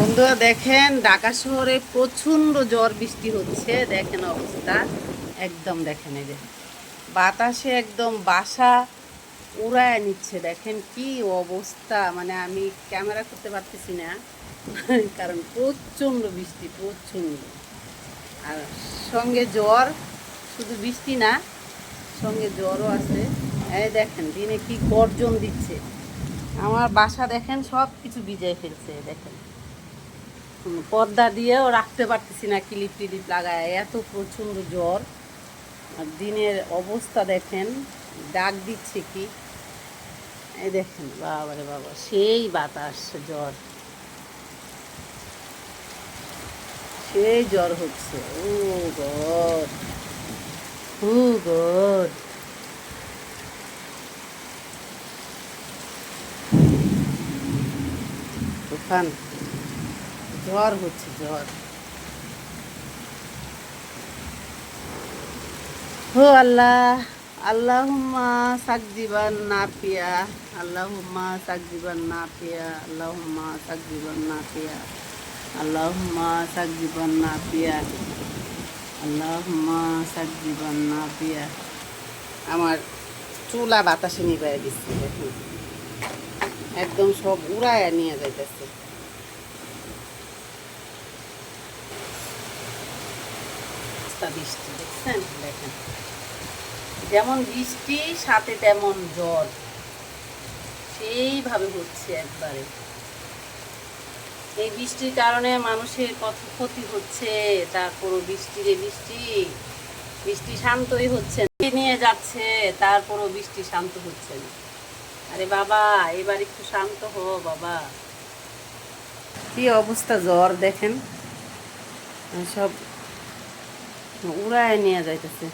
বন্ধুরা দেখেন, ঢাকা শহরে প্রচণ্ড ঝড় বৃষ্টি হচ্ছে। দেখেন অবস্থা, একদম দেখেন এই যে বাতাসে একদম বাসা উড়ায় নিচ্ছে। দেখেন কি অবস্থা, মানে আমি ক্যামেরা করতে পারতেছি না কারণ প্রচণ্ড বৃষ্টি, প্রচণ্ড। আর সঙ্গে জ্বর, শুধু বৃষ্টি না, সঙ্গে জ্বরও আছে। এই দেখেন দিনে কি গর্জন দিচ্ছে। আমার বাসা দেখেন সব কিছু ভিজায় ফেলছে। দেখেন পর্দা দিয়েও রাখতে পারতেছি না, ক্লিপ টিলিপ লাগায়, এত প্রচণ্ড জ্বর। আর দিনের অবস্থা দেখেন, ডাক দিচ্ছে কি। এই দেখেন বাবারে বাবা, সেই বাতাস, জ্বর, সেই জ্বর হচ্ছে। ও গড, ও গড। তুফান, জ্বর হচ্ছে, জ্বর। হো আল্লাহ, আল্লাহুম্মা সাকজিবান নাফিয়া, আল্লাহুম্মা সাকজিবান নাফিয়া, আল্লাহুম্মা সাকজিবান নাফিয়া, আল্লাহুম্মা সাকজিবান নাফিয়া, আল্লাহুম্মা সাকজিবান নাফিয়া। আমার চুলা বাতাসে নিবাই দিচ্ছে। দেখুন একদম সব উড়ায় নিয়ে যাইতেছে। বৃষ্টি দেখছেন, দেখেন যেমন বৃষ্টি সাথে তেমন জ্বর, সেইভাবে হচ্ছে একবারে। এই বৃষ্টির কারণে মানুষের কত ক্ষতি হচ্ছে। তারপরও বৃষ্টি রে বৃষ্টি, বৃষ্টি শান্তই হচ্ছে না, নিয়ে যাচ্ছে, তারপরও বৃষ্টি শান্ত হচ্ছে না। আরে বাবা, এবার একটু শান্ত হো বাবা। কি অবস্থা, জ্বর দেখেন সব উড়ায় নিয়ে যাইতেছে।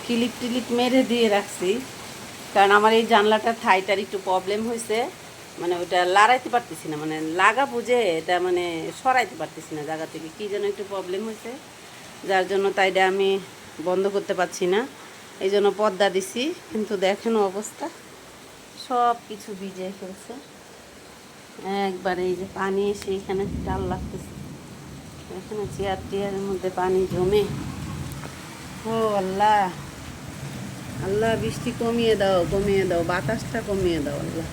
ক্লিপ টিলিপ মেরে দিয়ে রাখছি, কারণ আমার এই জানলাটার থাইটার একটু প্রবলেম হয়েছে। মানে ওটা লাগাইতে পারতেছি না, মানে লাগা বুঝে এটা মানে সরাইতে পারতেছি না জায়গা থেকে, কী যেন একটু প্রবলেম হয়েছে, যার জন্য তাইটা আমি বন্ধ করতে পারছি না। এই জন্য পর্দা দিছি, কিন্তু দেখেন অবস্থা, সব কিছু ভিজে ফেলছে একবারে। এই যে পানি এসে এখানে ডাল লাগতেছে, এখানে চেয়ার টেয়ারের মধ্যে পানি জমে। ও আল্লাহ, আল্লাহ বৃষ্টি কমিয়ে দাও, কমিয়ে দাও, বাতাসটা কমিয়ে দাও আল্লাহ।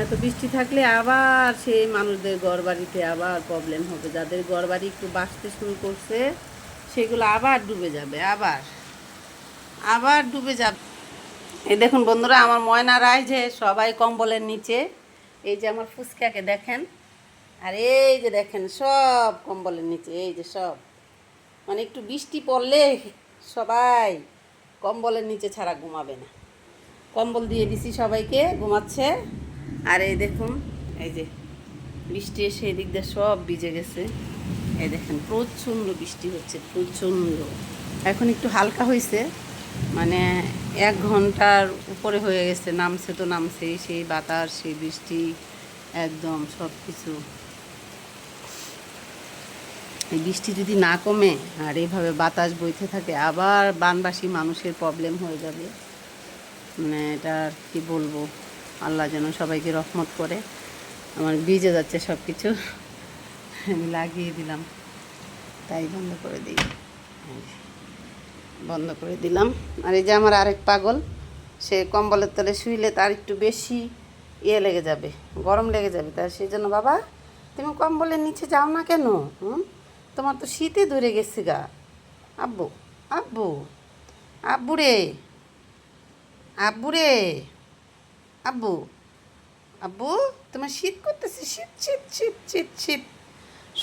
এত বৃষ্টি থাকলে আবার সেই মানুষদের ঘরবাড়িতে আবার প্রবলেম হবে। যাদের ঘরবাড়ি একটু বাঁচতে শুরু করছে সেগুলো আবার ডুবে যাবে, আবার আবার ডুবে যাবে। এই দেখুন বন্ধুরা, আমার ময়নারাই যে সবাই কম্বলের নিচে। এই যে আমার ফুচকাকে দেখেন, আর এই যে দেখেন সব কম্বলের নিচে, এই যে সব, মানে একটু বৃষ্টি পড়লে সবাই কম্বলের নিচে ছাড়া ঘুমাবে না। কম্বল দিয়ে দিছি সবাইকে, ঘুমাচ্ছে। আর এই দেখুন, এই যে বৃষ্টি এসে এদিক দিয়ে সব ভিজে গেছে। এই দেখেন প্রচণ্ড বৃষ্টি হচ্ছে, প্রচণ্ড। এখন একটু হালকা হয়েছে, মানে 1 ঘন্টার উপরে হয়ে গেছে। নামছে তো নামছেই, সেই বাতাস, সেই বৃষ্টি, একদম সব কিছু। এই বৃষ্টি যদি না কমে আর এইভাবে বাতাস বইতে থাকে, আবার বানবাসী মানুষের প্রবলেম হয়ে যাবে। মানে এটা আর কি বলবো, আল্লাহ যেন সবাইকে রহমত করে। আমার ভিজে যাচ্ছে সব কিছু, আমি লাগিয়ে দিলাম, তাই বন্ধ করে দিই, বন্ধ করে দিলাম। আর এই যে আমার আরেক পাগল, সে কম্বলের তলে শুইলে তার একটু বেশি লেগে যাবে, গরম লেগে যাবে তার। সেই জন্য, বাবা তুমি কম্বলের নিচে যাও না কেন? তোমার তো শীতে ধরে গেছে গা। আব্বু, আব্বু, আব্বু রে, আব্বু রে, আব্বু, আব্বু তোমার শীত করতেছে, শীত শীত শীত শীত শীত।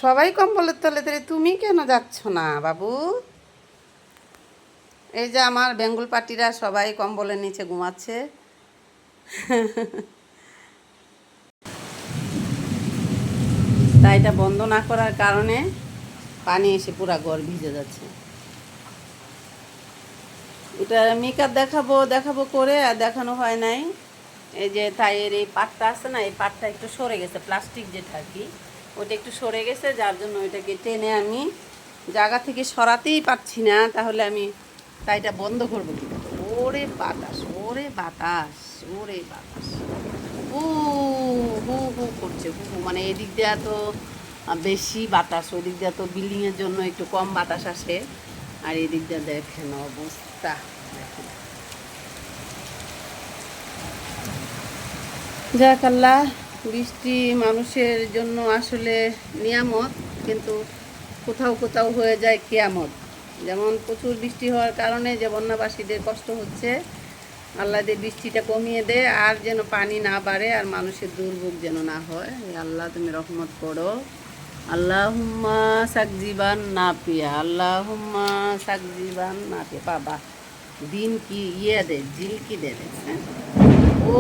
সবাই কম্বলের তলে তলে, তুমি কেন যাচ্ছ না বাবু? এই যে আমার বেঙ্গল পার্টিরা সবাই কম্বলের নিচে ঘুমাচ্ছে। তাই এটা বন্ধ না করার কারণে পানি এসে পুরা ঘর ভিজে যাচ্ছে। এটা মেকআপ দেখাবো দেখাবো করে আর দেখানো হয় নাই। এই যে তাইয়ের এই পাটটা আছে না, এই পাটটা একটু সরে গেছে, প্লাস্টিক যেটা আর কি, ওটা একটু সরে গেছে, যার জন্য ওইটাকে টেনে আমি জায়গা থেকে সরাতেই পারছি না। তাহলে আমি তাইটা বন্ধ করবো কি? ওরে বাতাস, ওরে বাতাস, ওরে বাতাস, ও হু হু করছে, হু হু, মানে এদিক দিয়ে তো বেশি বাতাস, ওদিক দিয়ে তো বিল্ডিংয়ের জন্য একটু কম বাতাস আসে। আর এদিক দিয়ে দেখেন অবস্থা, দেখেন। যাক আল্লাহ, বৃষ্টি মানুষের জন্য আসলে নিয়ামত, কিন্তু কোথাও কোথাও হয়ে যায় কিয়ামত। যেমন প্রচুর বৃষ্টি হওয়ার কারণে যে বন্যাবাসীদের কষ্ট হচ্ছে, আল্লাহ দিয়ে বৃষ্টিটা কমিয়ে দে, আর যেন পানি না বাড়ে, আর মানুষের দুর্ভোগ যেন না হয়। আল্লাহ তুমি রহমত করো। আল্লাহুম্মা সাকজিবান না পিয়া, আল্লাহুম্মা সাকজিবান না পিয়া। বাবা দিন কি ইয়ে দে, ঝিলকি দে দেখছেন। ও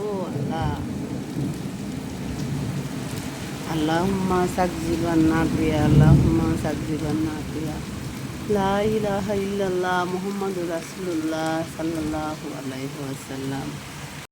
ও আল্লাহ, আল্লাহুম্মা সাকজিবান না পিয়া, আল্লাহুম্মা সাকজিবান না পিয়া। লা ইলাহা ইল্লাল্লাহ মুহাম্মাদুর রাসূলুল্লাহ সাল্লাল্লাহু আলাইহি ওয়াসাল্লাম।